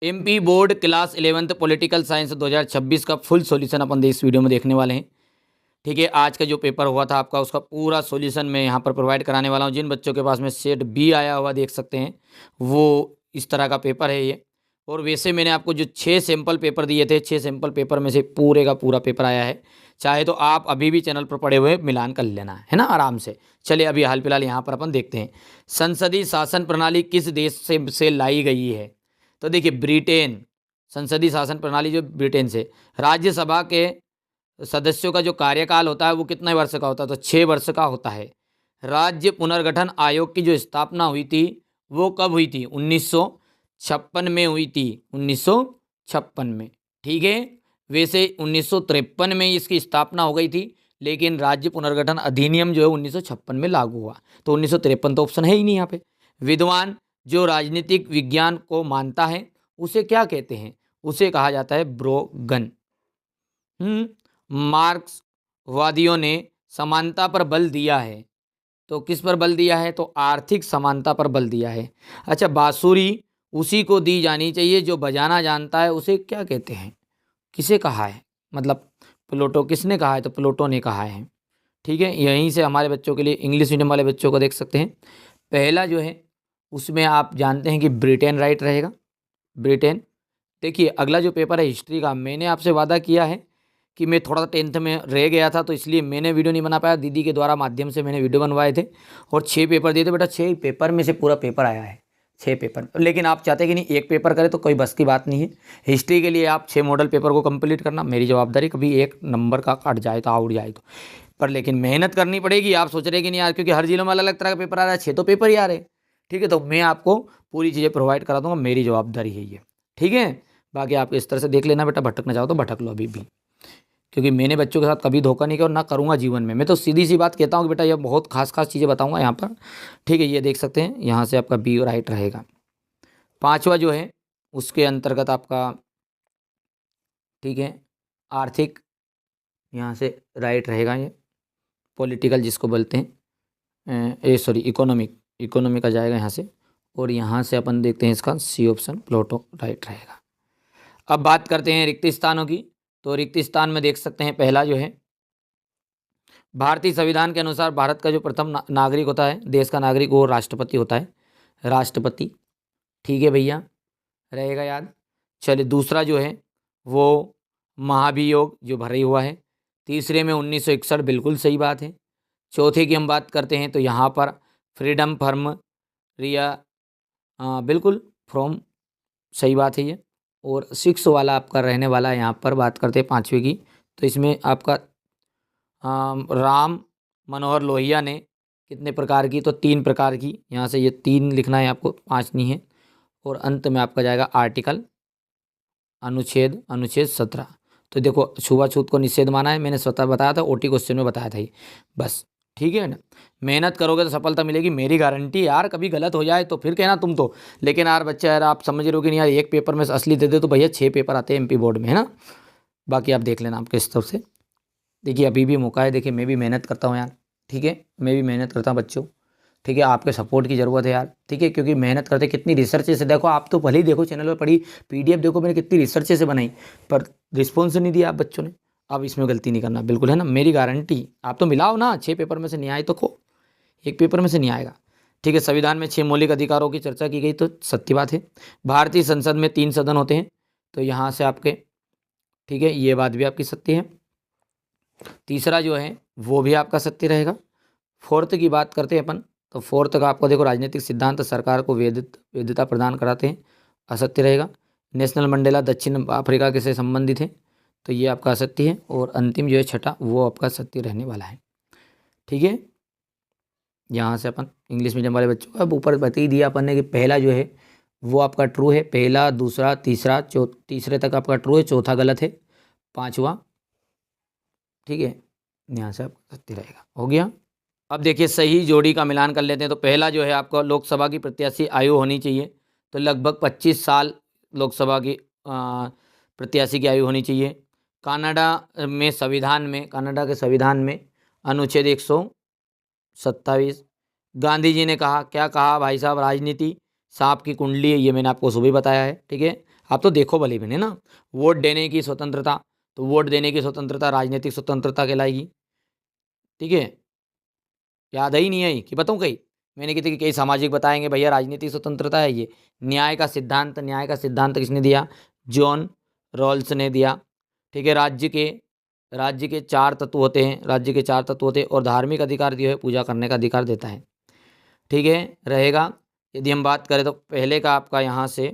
MP board class 11th political science 2026 का full solution अपन इस video में देखने वाले हैं। ठीक है, आज का जो पेपर हुआ था आपका उसका पूरा सॉल्यूशन मैं यहाँ पर प्रोवाइड कराने वाला हूँ। जिन बच्चों के पास में सेट बी आया हुआ देख सकते हैं, वो इस तरह का पेपर है ये। और वैसे मैंने आपको जो 6 सैम्पल पेपर दिए थे, 6 सैम्पल पेपर में से पूरे का पूरा पेपर आया है। चाहे तो आप अभी भी चैनल पर पड़े हुए मिलान कर लेना है ना, आराम से। चलिए अभी हाल फिलहाल यहाँ पर अपन देखते हैं, संसदीय शासन प्रणाली किस देश से लाई गई है। तो देखिए, ब्रिटेन। संसदीय शासन प्रणाली जो ब्रिटेन से। राज्यसभा के सदस्यों का जो कार्यकाल होता है वो कितने वर्ष का होता है, तो 6 वर्ष का होता है। राज्य पुनर्गठन आयोग की जो स्थापना हुई थी वो कब हुई थी, 1956 में हुई थी, 1956 में। ठीक है, वैसे 1953 में इसकी स्थापना हो गई थी, लेकिन राज्य पुनर्गठन अधिनियम जो है 1956 में लागू हुआ। तो 1953 तो ऑप्शन है ही नहीं यहाँ पे। विद्वान जो राजनीतिक विज्ञान को मानता है उसे क्या कहते हैं, उसे कहा जाता है ब्रोगन। मार्क्सवादियों ने समानता पर बल दिया है, तो किस पर बल दिया है, तो आर्थिक समानता पर बल दिया है। अच्छा, बांसुरी उसी को दी जानी चाहिए जो बजाना जानता है, उसे क्या कहते हैं, किसे कहा है, मतलब प्लेटो। किसने कहा है, तो प्लेटो ने कहा है। ठीक है, यहीं से हमारे बच्चों के लिए, इंग्लिश मीडियम वाले बच्चों को देख सकते हैं। पहला जो है उसमें आप जानते हैं कि ब्रिटेन राइट रहेगा, ब्रिटेन। देखिए, अगला जो पेपर है हिस्ट्री का, मैंने आपसे वादा किया है कि मैं थोड़ा सा 10th में रह गया था, तो इसलिए मैंने वीडियो नहीं बना पाया। दीदी के द्वारा माध्यम से मैंने वीडियो बनवाए थे और 6 पेपर दिए थे बेटा। 6 पेपर में से पूरा पेपर आया है, 6 पेपर। लेकिन आप चाहते कि नहीं एक पेपर करें, तो कोई बस की बात नहीं है। हिस्ट्री के लिए आप 6 मॉडल पेपर को कंप्लीट करना मेरी जवाबदारी। कभी एक नंबर का कट जाए तो आउट जाए तो, पर लेकिन मेहनत करनी पड़ेगी। आप सोच रहे कि नहीं यार, क्योंकि हर जिलों में अलग अलग तरह का पेपर आ रहा है, 6 तो पेपर ही आ रहे हैं। ठीक है, तो मैं आपको पूरी चीज़ें प्रोवाइड करा दूंगा, मेरी जवाबदारी है ये। ठीक है, बाकी आप इस तरह से देख लेना बेटा, भटकना चाहो तो भटक लो अभी भी, क्योंकि मैंने बच्चों के साथ कभी धोखा नहीं किया और ना करूँगा जीवन में। मैं तो सीधी सी बात कहता हूँ कि बेटा ये बहुत खास खास चीज़ें बताऊँगा यहाँ पर। ठीक है, ये देख सकते हैं, यहाँ से आपका बी राइट रहेगा। 5वां जो है उसके अंतर्गत आपका, ठीक है, आर्थिक, यहाँ से राइट रहेगा ये। पॉलिटिकल जिसको बोलते हैं, सॉरी इकोनॉमिक, इकोनॉमिक आ जाएगा यहाँ से। और यहाँ से अपन देखते हैं इसका सी ऑप्शन, प्लूटो राइट रहेगा। अब बात करते हैं रिक्त स्थानों की। तो रिक्त स्थान में देख सकते हैं, पहला जो है, भारतीय संविधान के अनुसार भारत का जो प्रथम नागरिक होता है, देश का नागरिक, वो राष्ट्रपति होता है, राष्ट्रपति। ठीक है भैया, रहेगा याद। चलिए, दूसरा जो है वो महाभियोग जो भरा ही हुआ है। तीसरे में 1961, बिल्कुल सही बात है। चौथे की हम बात करते हैं तो यहाँ पर फ्रीडम फ्रॉम रिया, बिल्कुल फ्रॉम, सही बात है ये। और 6 वाला आपका रहने वाला, यहाँ पर बात करते हैं 5वें की, तो इसमें आपका राम मनोहर लोहिया ने कितने प्रकार की, तो 3 प्रकार की। यहाँ से ये 3 लिखना है आपको, 5 नहीं है। और अंत में आपका जाएगा आर्टिकल, अनुच्छेद, अनुच्छेद 17। तो देखो, छुआछूत को निषेध माना है, मैंने स्वतः बताया था, ओटी क्वेश्चन में बताया था ये, बस। ठीक है ना, मेहनत करोगे तो सफलता मिलेगी, मेरी गारंटी। यार कभी गलत हो जाए तो फिर कहना तुम तो, लेकिन यार बच्चा, यार आप समझ रहे हो कि नहीं यार, एक पेपर में से असली दे दे, तो भैया 6 पेपर आते हैं एमपी बोर्ड में, है ना। बाकी आप देख लेना आपके इस तरफ से। देखिए, अभी भी मौका है, देखिए मैं भी मेहनत करता हूँ यार। ठीक है, मैं भी मेहनत करता हूँ बच्चों। ठीक है, आपके सपोर्ट की ज़रूरत है यार। ठीक है, क्योंकि मेहनत करते, कितनी रिसर्च से, देखो आप तो भले ही देखो चैनल पर पढ़ी पीडीएफ, देखो मैंने कितनी रिसर्च से बनाई, पर रिस्पॉन्स नहीं दिया आप बच्चों ने। अब इसमें गलती नहीं करना, बिल्कुल, है ना, मेरी गारंटी। आप तो मिलाओ ना, 6 पेपर में से नहीं आए तो को, एक पेपर में से नहीं आएगा। ठीक है, संविधान में 6 मौलिक अधिकारों की चर्चा की गई, तो सत्य बात है। भारतीय संसद में 3 सदन होते हैं, तो यहाँ से आपके, ठीक है, ये बात भी आपकी सत्य है। तीसरा जो है वो भी आपका सत्य रहेगा। फोर्थ की बात करते हैं अपन, तो फोर्थ का आपको देखो, राजनीतिक सिद्धांत सरकार को वैधता प्रदान कराते हैं, असत्य रहेगा। नेशनल मंडेला दक्षिण अफ्रीका के से संबंधित है, तो ये आपका असत्य है। और अंतिम जो है छठा, वो आपका सत्य रहने वाला है। ठीक है, यहाँ से अपन इंग्लिश मीडियम वाले बच्चों को अब ऊपर बता ही दिया अपन ने कि पहला जो है वो आपका ट्रू है, पहला, दूसरा, तीसरा, तीसरे तक आपका ट्रू है, चौथा गलत है, 5वां, ठीक है, यहाँ से आपका सत्य रहेगा। हो गया। अब देखिए, सही जोड़ी का मिलान कर लेते हैं। तो पहला जो है आपका, लोकसभा की प्रत्याशी आयु होनी चाहिए, तो लगभग 25 साल लोकसभा की प्रत्याशी की आयु होनी चाहिए। कनाडा में संविधान में, कनाडा के संविधान में अनुच्छेद 127, गांधी जी ने कहा, क्या कहा भाई साहब, राजनीति सांप की कुंडली है, ये मैंने आपको सुबह बताया है। ठीक है, आप तो देखो भले बने ना, वोट देने की स्वतंत्रता, तो वोट देने की स्वतंत्रता राजनीतिक स्वतंत्रता कहलाएगी। ठीक है, याद आई नहीं आई कि बताऊँ कहीं? मैंने किसी कई सामाजिक बताएंगे भैया राजनीतिक स्वतंत्रता है ये। न्याय का सिद्धांत, न्याय का सिद्धांत किसने दिया? जॉन रॉल्स ने दिया। ठीक है, राज्य के 4 तत्व होते हैं, राज्य के 4 तत्व होते हैं, और धार्मिक अधिकार दिए हुए पूजा करने का अधिकार देता है। ठीक है, रहेगा। यदि हम बात करें तो पहले का आपका यहाँ से,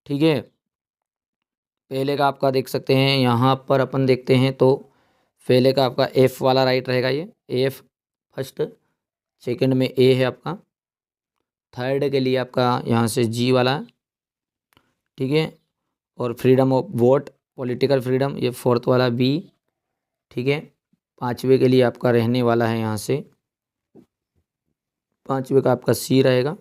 ठीक है, पहले का आपका देख सकते हैं, यहाँ पर अपन देखते हैं तो पहले का आपका एफ वाला राइट रहेगा, ये एफ फर्स्ट, सेकंड में ए है आपका, थर्ड के लिए आपका यहाँ से जी वाला है। ठीक है, और freedom of vote, political freedom, ये फोर्थ वाला बी। ठीक है, पाँचवें के लिए आपका रहने वाला है यहाँ से, पाँचवें का आपका सी रहेगा,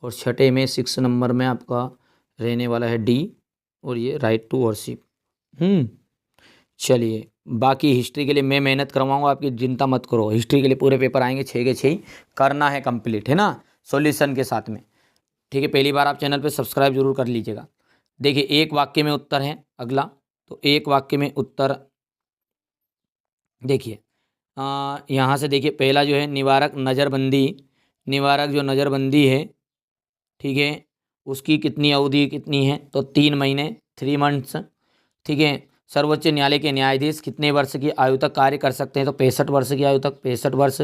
और छठे में 6 नंबर में आपका रहने वाला है डी, और ये राइट टू वर्शिप। चलिए, बाकी हिस्ट्री के लिए मैं मेहनत करवाऊंगा, आपकी चिंता मत करो। हिस्ट्री के लिए पूरे पेपर आएंगे 6 के 6 ही करना है कंप्लीट, है ना, सॉल्यूशन के साथ में। ठीक है, पहली बार आप चैनल पे सब्सक्राइब जरूर कर लीजिएगा। देखिए, एक वाक्य में उत्तर है अगला, तो एक वाक्य में उत्तर देखिए, यहाँ से देखिए, पहला जो है निवारक नज़रबंदी, निवारक जो नज़रबंदी है, ठीक है, उसकी कितनी अवधि कितनी है? तो 3 महीने, 3 मंथ्स। ठीक है, सर्वोच्च न्यायालय के न्यायाधीश कितने वर्ष की आयु तक कार्य कर सकते हैं? तो 65 वर्ष की आयु तक, 65 वर्ष।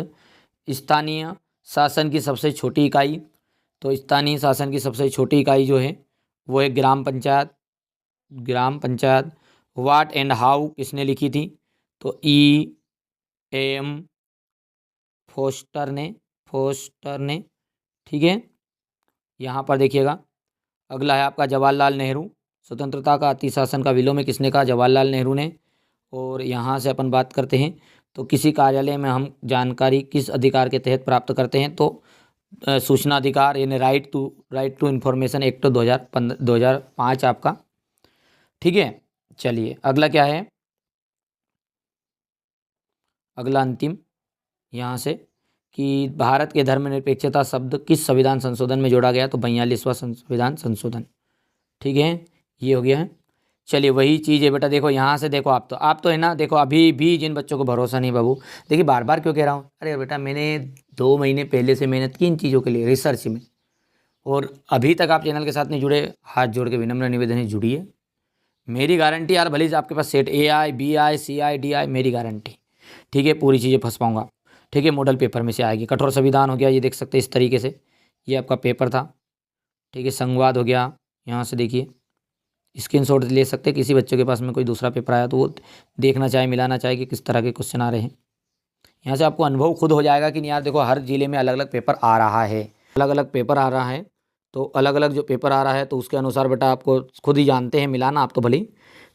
स्थानीय शासन की सबसे छोटी इकाई, तो स्थानीय शासन की सबसे छोटी इकाई जो है वो है ग्राम पंचायत, ग्राम पंचायत। व्हाट एंड हाउ किसने लिखी थी? तो ई एम फोस्टर ने, फोस्टर ने। ठीक है, यहाँ पर देखिएगा, अगला है आपका जवाहरलाल नेहरू, स्वतंत्रता का अतिशासन का विलोम किसने कहा? जवाहरलाल नेहरू ने। और यहाँ से अपन बात करते हैं तो किसी कार्यालय में हम जानकारी किस अधिकार के तहत प्राप्त करते हैं? तो सूचना अधिकार, यानी राइट टू इन्फॉर्मेशन एक्ट 2005 आपका। ठीक है, चलिए अगला क्या है? अगला अंतिम यहाँ से कि भारत के धर्मनिरपेक्षता शब्द किस संविधान संशोधन में जोड़ा गया? तो 42वां संविधान संशोधन। ठीक है, ये हो गया है। चलिए, वही चीज़ है बेटा, देखो यहाँ से देखो, आप तो है ना, देखो अभी भी जिन बच्चों को भरोसा नहीं बाबू, देखिए बार बार क्यों कह रहा हूँ, अरे बेटा मैंने 2 महीने पहले से मेहनत की इन चीज़ों के लिए, रिसर्च में, और अभी तक आप चैनल के साथ नहीं जुड़े, हाथ जोड़ के विनम्र निवेदन है, जुड़िए। मेरी गारंटी यार, भले से आपके पास set AI BI CI DI, मेरी गारंटी। ठीक है, पूरी चीज़ें फंस पाऊंगा। ठीक है, मॉडल पेपर में से आएगी। कठोर संविधान हो गया, ये देख सकते हैं इस तरीके से, ये आपका पेपर था। ठीक है, संवाद हो गया, यहाँ से देखिए स्क्रीनशॉट ले सकते हैं, किसी बच्चों के पास में कोई दूसरा पेपर आया तो वो देखना चाहे, मिलाना चाहे कि किस तरह के क्वेश्चन आ रहे हैं। यहाँ से आपको अनुभव खुद हो जाएगा कि नहीं यार, देखो हर जिले में अलग अलग पेपर आ रहा है, अलग अलग पेपर आ रहा है, तो अलग अलग जो पेपर आ रहा है तो उसके अनुसार बेटा आपको खुद ही जानते हैं मिलाना, आप तो भले ही।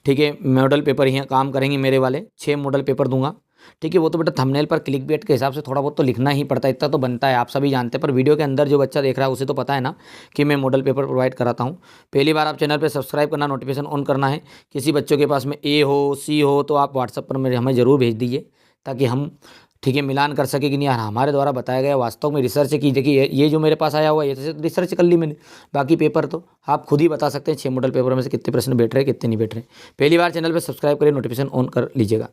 ठीक है, मॉडल पेपर ही काम करेंगे मेरे वाले, 6 मॉडल पेपर दूंगा। ठीक है, वो तो बेटा थंबनेल पर क्लिक बेट के हिसाब से थोड़ा बहुत तो लिखना ही पड़ता है, इतना तो बनता है, आप सभी जानते हैं, पर वीडियो के अंदर जो बच्चा देख रहा है उसे तो पता है ना कि मैं मॉडल पेपर प्रोवाइड कराता हूँ। पहली बार आप चैनल पे सब्सक्राइब करना, नोटिफिकेशन ऑन करना है। किसी बच्चों के पास में A हो C हो तो आप व्हाट्सअप पर मेरे हमें ज़रूर भेज दीजिए, ताकि हम, ठीक है, मिलान कर सके कि नहीं यार हमारे द्वारा बताया गया वास्तव में रिसर्च की। देखिए ये जो मेरे पास आया हुआ है ये तो रिसर्च कर ली मैंने, बाकी पेपर तो आप खुद ही बता सकते हैं 6 मॉडल पेपर में से कितने प्रश्न बैठ रहे, कितने नहीं बैठ रहे। पहली बार चैनल पर सब्सक्राइब करिए, नोटिफिकेशन ऑन कर लीजिएगा।